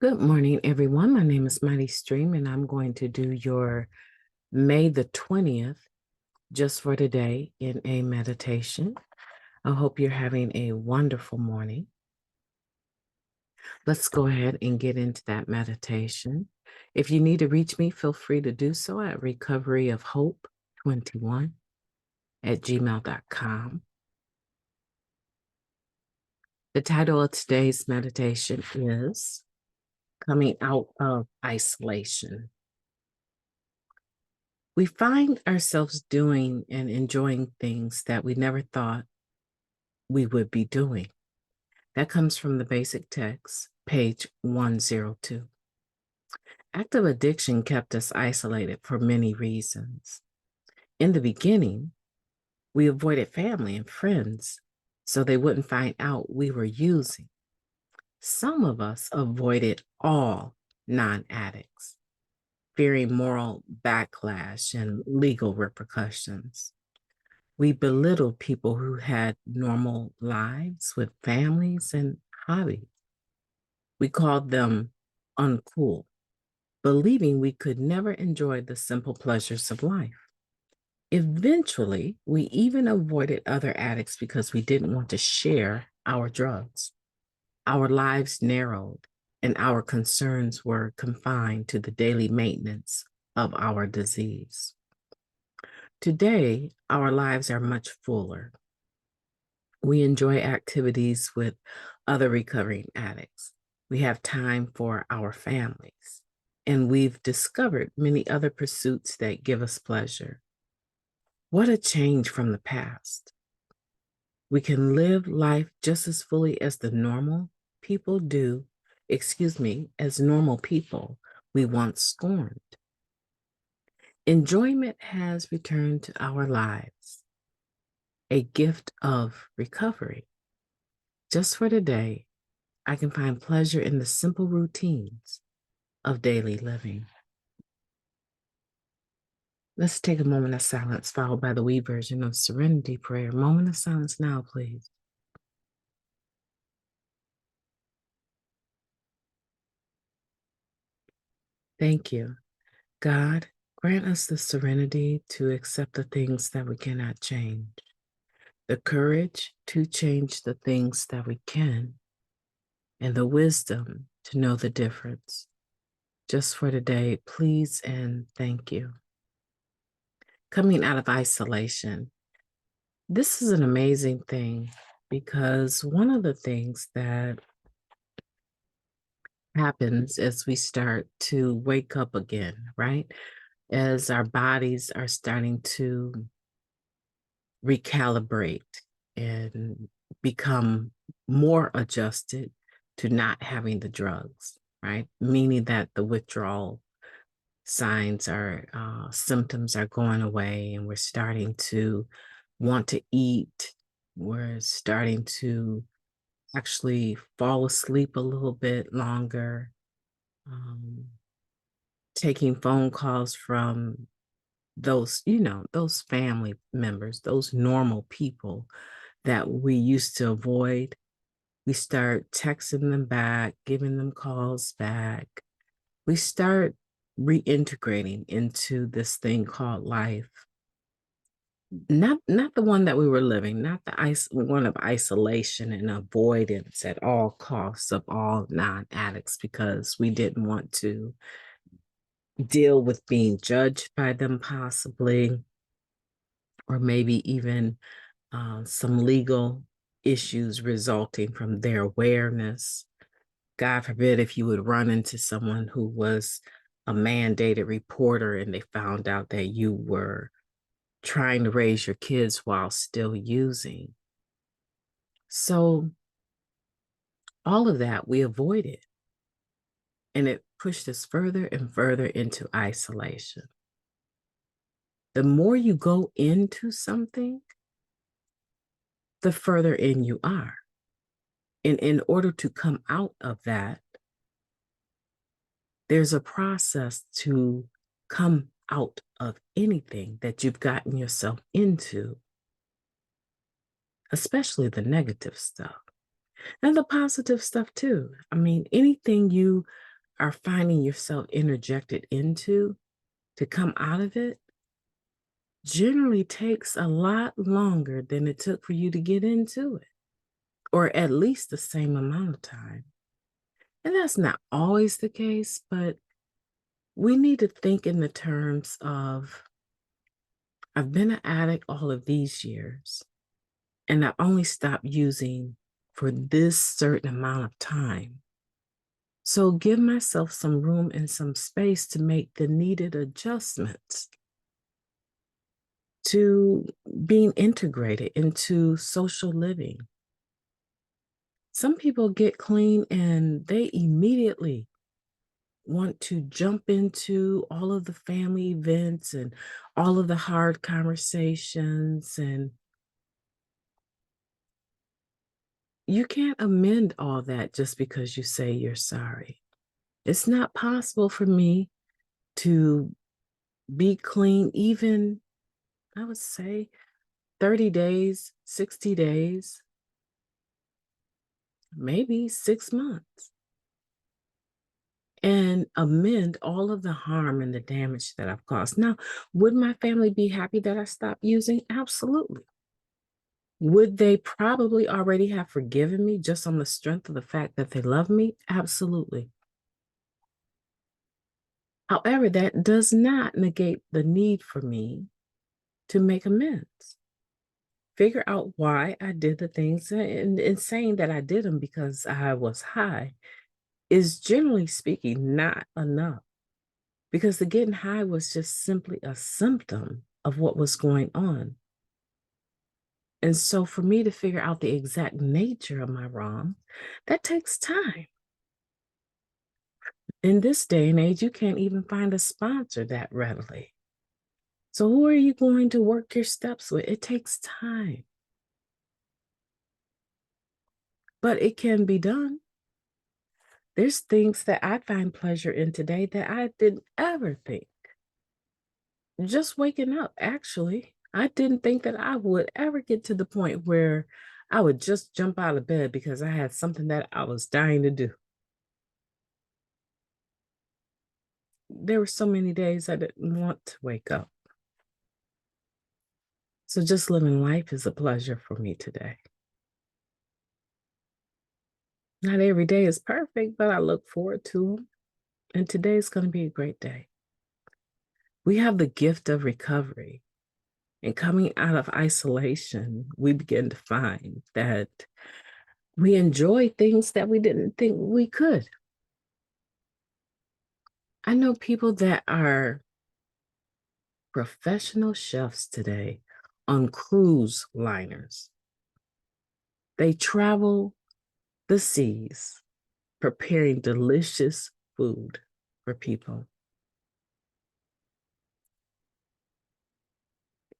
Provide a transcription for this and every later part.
Good morning, everyone. My name is Mighty Stream, and I'm going to do your May the 20th just for today in a meditation. I hope you're having a wonderful morning. Let's go ahead and get into that meditation. If you need to reach me, feel free to do so at recoveryofhope21@gmail.com. The title of today's meditation is Coming Out of Isolation. We find ourselves doing and enjoying things that we never thought we would be doing. That comes from the basic text, page 102. Active addiction kept us isolated for many reasons. In the beginning, we avoided family and friends so they wouldn't find out we were using. Some of us avoided all non-addicts, fearing moral backlash and legal repercussions. We belittled people who had normal lives with families and hobbies. We called them uncool, believing we could never enjoy the simple pleasures of life. Eventually, we even avoided other addicts because we didn't want to share our drugs. Our lives narrowed, and our concerns were confined to the daily maintenance of our disease. Today, our lives are much fuller. We enjoy activities with other recovering addicts. We have time for our families, and we've discovered many other pursuits that give us pleasure. What a change from the past. We can live life just as fully as the normal people do, as normal people we once scorned. Enjoyment has returned to our lives, a gift of recovery. Just for today, I can find pleasure in the simple routines of daily living. Let's take a moment of silence, followed by the wee version of Serenity Prayer. Moment of silence now, please. Thank you. God, grant us the serenity to accept the things that we cannot change, the courage to change the things that we can, and the wisdom to know the difference. Just for today, please and thank you. Coming out of isolation. This is an amazing thing because one of the things that happens as we start to wake up again, right? As our bodies are starting to recalibrate and become more adjusted to not having the drugs, right? Meaning that the withdrawal signs are symptoms are going away and we're starting to want to eat. We're starting to actually fall asleep a little bit longer, um, taking phone calls from those family members, those normal people that we used to avoid. We start texting them back, giving them calls back. We start reintegrating into this thing called life. Not the one that we were living, not the one of isolation and avoidance at all costs of all non-addicts because we didn't want to deal with being judged by them possibly, or maybe even some legal issues resulting from their awareness. God forbid if you would run into someone who was a mandated reporter and they found out that you were trying to raise your kids while still using. So all of that we avoided, and it pushed us further and further into isolation. The more you go into something, the further in you are. And in order to come out of that, there's a process to come out of anything that you've gotten yourself into, especially the negative stuff and the positive stuff too. I mean, anything you are finding yourself interjected into to come out of it generally takes a lot longer than it took for you to get into it, or at least the same amount of time. And that's not always the case, but we need to think in the terms of I've been an addict all of these years, and I only stopped using for this certain amount of time. So give myself some room and some space to make the needed adjustments to being integrated into social living. Some people get clean and they immediately want to jump into all of the family events and all of the hard conversations. And you can't amend all that just because you say you're sorry. It's not possible for me to be clean, even, I would say, 30 days, 60 days, maybe 6 months, and amend all of the harm and the damage that I've caused. Now, would my family be happy that I stopped using? Absolutely. Would they probably already have forgiven me just on the strength of the fact that they love me? Absolutely. However, that does not negate the need for me to make amends. Figure out why I did the things, and saying that I did them because I was high is generally speaking not enough, because the getting high was just simply a symptom of what was going on. And so for me to figure out the exact nature of my wrong, that takes time. In this day and age, you can't even find a sponsor that readily. So who are you going to work your steps with? It takes time, but it can be done. There's things that I find pleasure in today that I didn't ever think. Just waking up, actually. I didn't think that I would ever get to the point where I would just jump out of bed because I had something that I was dying to do. There were so many days I didn't want to wake up. So just living life is a pleasure for me today. Not every day is perfect, but I look forward to them. And today is going to be a great day. We have the gift of recovery. And coming out of isolation, we begin to find that we enjoy things that we didn't think we could. I know people that are professional chefs today on cruise liners. They travel the seas preparing delicious food for people.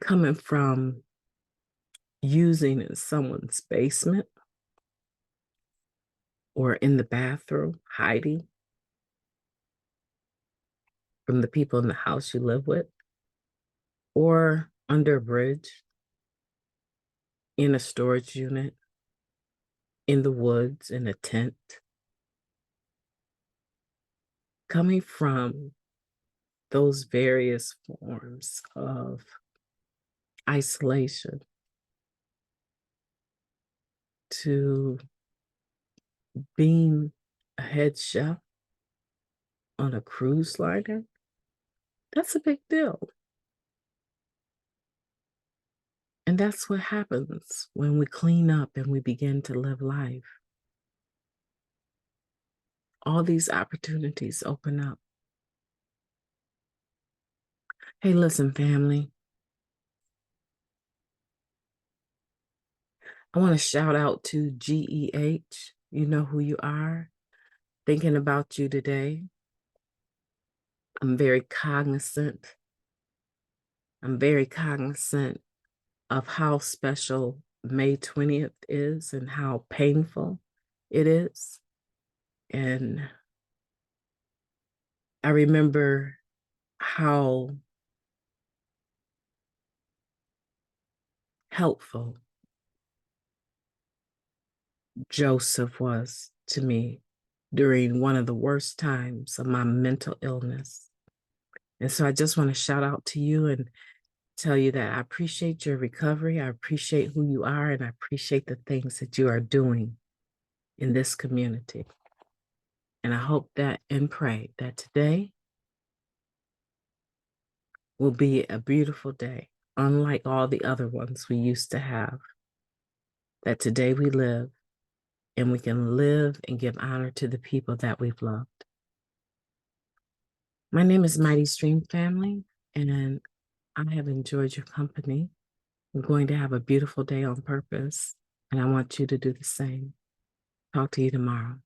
Coming from using in someone's basement or in the bathroom, hiding from the people in the house you live with, or under a bridge, in a storage unit, in the woods, in a tent. Coming from those various forms of isolation to being a head chef on a cruise liner, that's a big deal. And that's what happens when we clean up and we begin to live life. All these opportunities open up. Hey, listen, family. I want to shout out to GEH. You know who you are. Thinking about you today. I'm very cognizant. I'm very cognizant of how special May 20th is and how painful it is. And I remember how helpful Joseph was to me during one of the worst times of my mental illness. And so I just want to shout out to you and tell you that I appreciate your recovery. I appreciate who you are, and I appreciate the things that you are doing in this community. And I hope that and pray that today will be a beautiful day, unlike all the other ones we used to have. That today we live and we can live and give honor to the people that we've loved. My name is Mighty Stream Family, and I have enjoyed your company. I'm going to have a beautiful day on purpose, and I want you to do the same. Talk to you tomorrow.